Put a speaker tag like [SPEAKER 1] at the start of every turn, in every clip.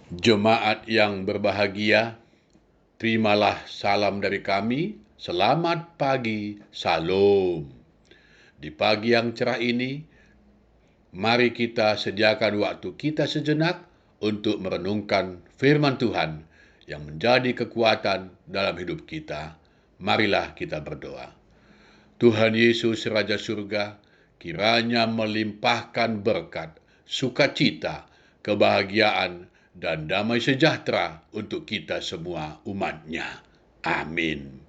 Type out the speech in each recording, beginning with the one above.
[SPEAKER 1] Jemaat yang berbahagia, terimalah salam dari kami. Selamat pagi, Salam. Di pagi yang cerah ini, mari kita sediakan waktu kita sejenak untuk merenungkan firman Tuhan yang menjadi kekuatan dalam hidup kita. Marilah kita berdoa. Tuhan Yesus Raja Surga, kiranya melimpahkan berkat, sukacita, kebahagiaan, dan damai sejahtera untuk kita semua umat-Nya. Amin.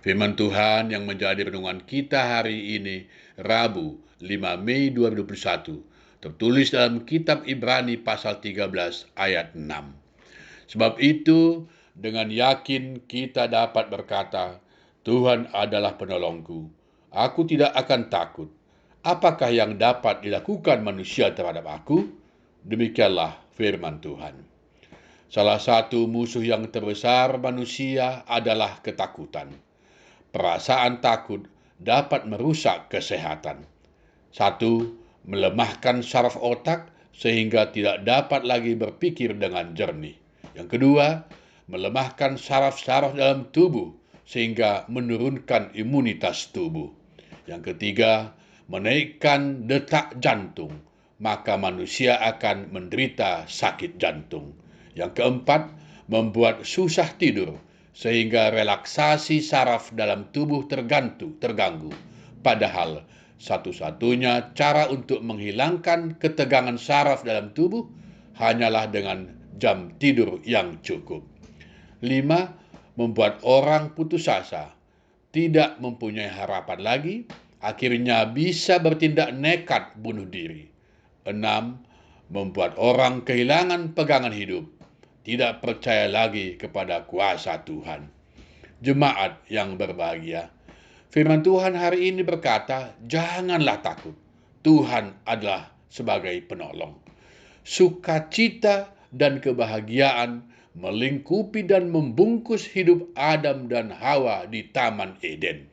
[SPEAKER 1] Firman Tuhan yang menjadi renungan kita hari ini, Rabu 5 Mei 2021, tertulis dalam kitab Ibrani pasal 13 ayat 6. Sebab itu, dengan yakin kita dapat berkata, Tuhan adalah penolongku. Aku tidak akan takut. Apakah yang dapat dilakukan manusia terhadap aku? Demikianlah firman Tuhan. Salah satu musuh yang terbesar manusia adalah ketakutan. Perasaan takut dapat merusak kesehatan. Satu, melemahkan saraf otak sehingga tidak dapat lagi berpikir dengan jernih. Yang kedua, melemahkan saraf-saraf dalam tubuh sehingga menurunkan imunitas tubuh. Yang ketiga, menaikkan detak jantung, maka manusia akan menderita sakit jantung. Yang keempat, membuat susah tidur sehingga relaksasi saraf dalam tubuh terganggu. Padahal satu-satunya cara untuk menghilangkan ketegangan saraf dalam tubuh hanyalah dengan jam tidur yang cukup. 5. Membuat orang putus asa, tidak mempunyai harapan lagi, akhirnya bisa bertindak nekat bunuh diri. 6. Membuat orang kehilangan pegangan hidup, tidak percaya lagi kepada kuasa Tuhan. Jemaat yang berbahagia, firman Tuhan hari ini berkata, janganlah takut. Tuhan adalah sebagai penolong. Sukacita dan kebahagiaan melingkupi dan membungkus hidup Adam dan Hawa di Taman Eden.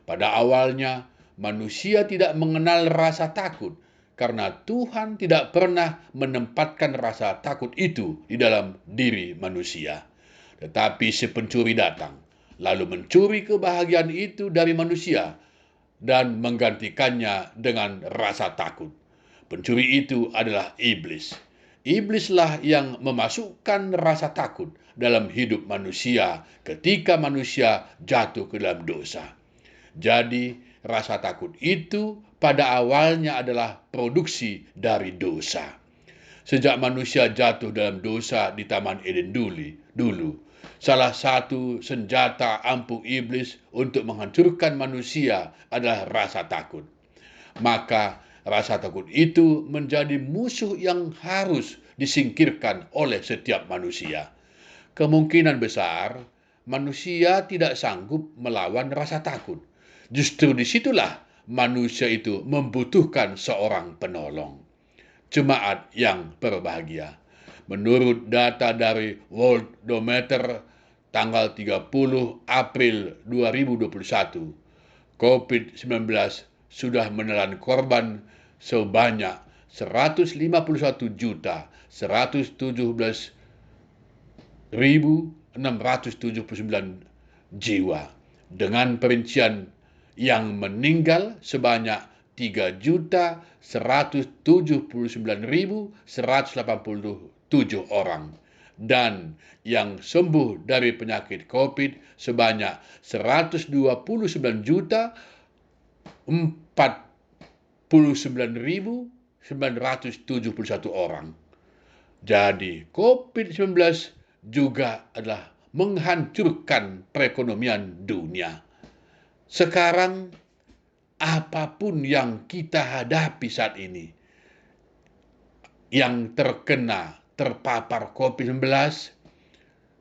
[SPEAKER 1] Pada awalnya, manusia tidak mengenal rasa takut karena Tuhan tidak pernah menempatkan rasa takut itu di dalam diri manusia. Tetapi si pencuri datang, lalu mencuri kebahagiaan itu dari manusia dan menggantikannya dengan rasa takut. Pencuri itu adalah iblis. Iblislah yang memasukkan rasa takut dalam hidup manusia ketika manusia jatuh ke dalam dosa. Jadi, rasa takut itu pada awalnya adalah produksi dari dosa. Sejak manusia jatuh dalam dosa di Taman Eden dulu, salah satu senjata ampuh iblis untuk menghancurkan manusia adalah rasa takut. Maka rasa takut itu menjadi musuh yang harus disingkirkan oleh setiap manusia. Kemungkinan besar manusia tidak sanggup melawan rasa takut. Justru disitulah manusia itu membutuhkan seorang penolong. Jemaat yang berbahagia, menurut data dari Worldometer tanggal 30 April 2021, COVID-19 sudah menelan korban sebanyak 151.117.679 jiwa, dengan perincian yang meninggal sebanyak 3.179.187 orang dan yang sembuh dari penyakit COVID sebanyak 129.049.971 orang. Jadi COVID-19 juga adalah menghancurkan perekonomian dunia. Sekarang apapun yang kita hadapi saat ini, yang terpapar COVID-19,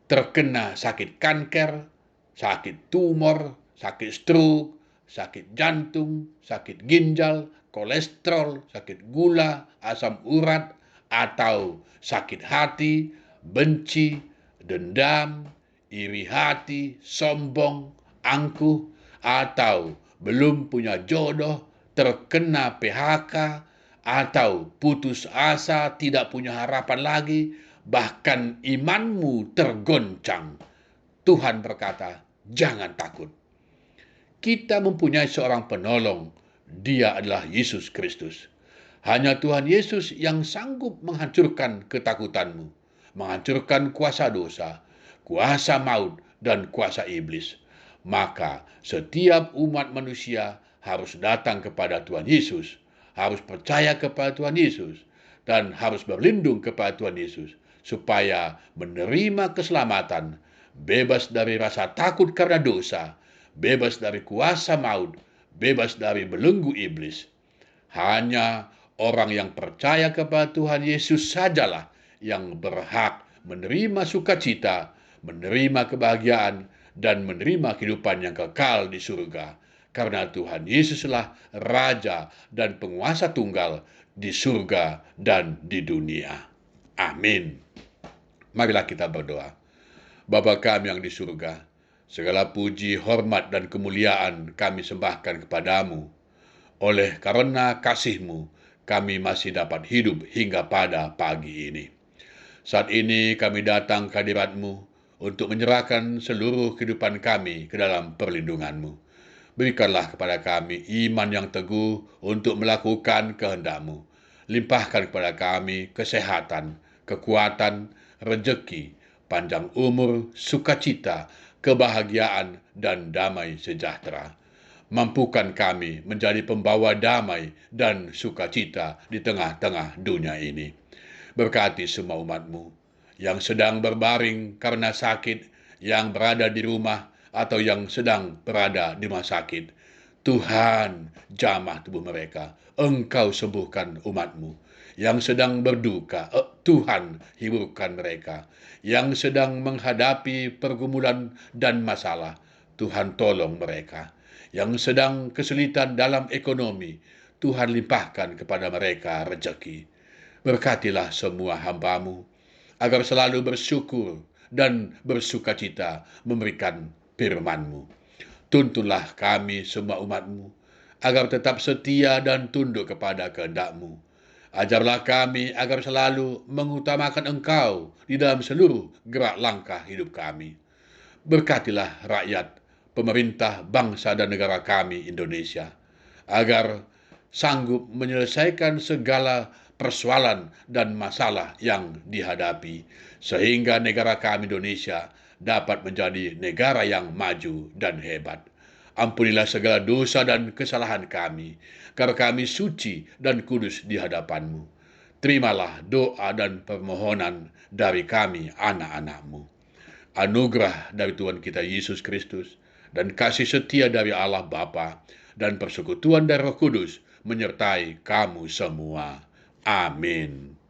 [SPEAKER 1] terkena sakit kanker, sakit tumor, sakit stroke, sakit jantung, sakit ginjal, kolesterol, sakit gula, asam urat, atau sakit hati, benci, dendam, iri hati, sombong, angkuh, atau belum punya jodoh, terkena PHK, atau putus asa, tidak punya harapan lagi, bahkan imanmu tergoncang. Tuhan berkata, jangan takut. Kita mempunyai seorang penolong. Dia adalah Yesus Kristus. Hanya Tuhan Yesus yang sanggup menghancurkan ketakutanmu, menghancurkan kuasa dosa, kuasa maut, dan kuasa iblis. Maka setiap umat manusia harus datang kepada Tuhan Yesus, harus percaya kepada Tuhan Yesus, dan harus berlindung kepada Tuhan Yesus, supaya menerima keselamatan, bebas dari rasa takut karena dosa, bebas dari kuasa maut, bebas dari belenggu iblis. Hanya orang yang percaya kepada Tuhan Yesus sajalah yang berhak menerima sukacita, menerima kebahagiaan, dan menerima kehidupan yang kekal di surga. Karena Tuhan Yesuslah Raja dan penguasa tunggal di surga dan di dunia. Amin. Marilah kita berdoa. Bapa kami yang di surga, segala puji, hormat, dan kemuliaan kami sembahkan kepadamu. Oleh karena kasih-Mu, kami masih dapat hidup hingga pada pagi ini. Saat ini kami datang ke hadirat-Mu untuk menyerahkan seluruh kehidupan kami ke dalam perlindungan-Mu. Berikanlah kepada kami iman yang teguh untuk melakukan kehendak-Mu. Limpahkan kepada kami kesehatan, kekuatan, rejeki, panjang umur, sukacita, kebahagiaan, dan damai sejahtera. Mampukan kami menjadi pembawa damai dan sukacita di tengah-tengah dunia ini. Berkati semua umat-Mu yang sedang berbaring karena sakit, yang berada di rumah, atau yang sedang berada di rumah sakit. Tuhan, jamah tubuh mereka. Engkau sembuhkan umat-Mu. Yang sedang berduka, Tuhan hiburkan mereka. Yang sedang menghadapi pergumulan dan masalah, Tuhan tolong mereka. Yang sedang kesulitan dalam ekonomi, Tuhan limpahkan kepada mereka rezeki. Berkatilah semua hamba-Mu, agar selalu bersyukur dan bersukacita memberikan firman-Mu. Tuntunlah kami semua umat-Mu, agar tetap setia dan tunduk kepada kehendak-Mu. Ajarlah kami agar selalu mengutamakan Engkau di dalam seluruh gerak langkah hidup kami. Berkatilah rakyat, pemerintah, bangsa dan negara kami Indonesia, agar sanggup menyelesaikan segala persoalan dan masalah yang dihadapi, sehingga negara kami Indonesia dapat menjadi negara yang maju dan hebat. Ampunilah segala dosa dan kesalahan kami, karena kami suci dan kudus di hadapan-Mu. Terimalah doa dan permohonan dari kami anak-anak-Mu. Anugerah dari Tuhan kita Yesus Kristus dan kasih setia dari Allah Bapa dan persekutuan dari Roh Kudus menyertai kamu semua. Amin.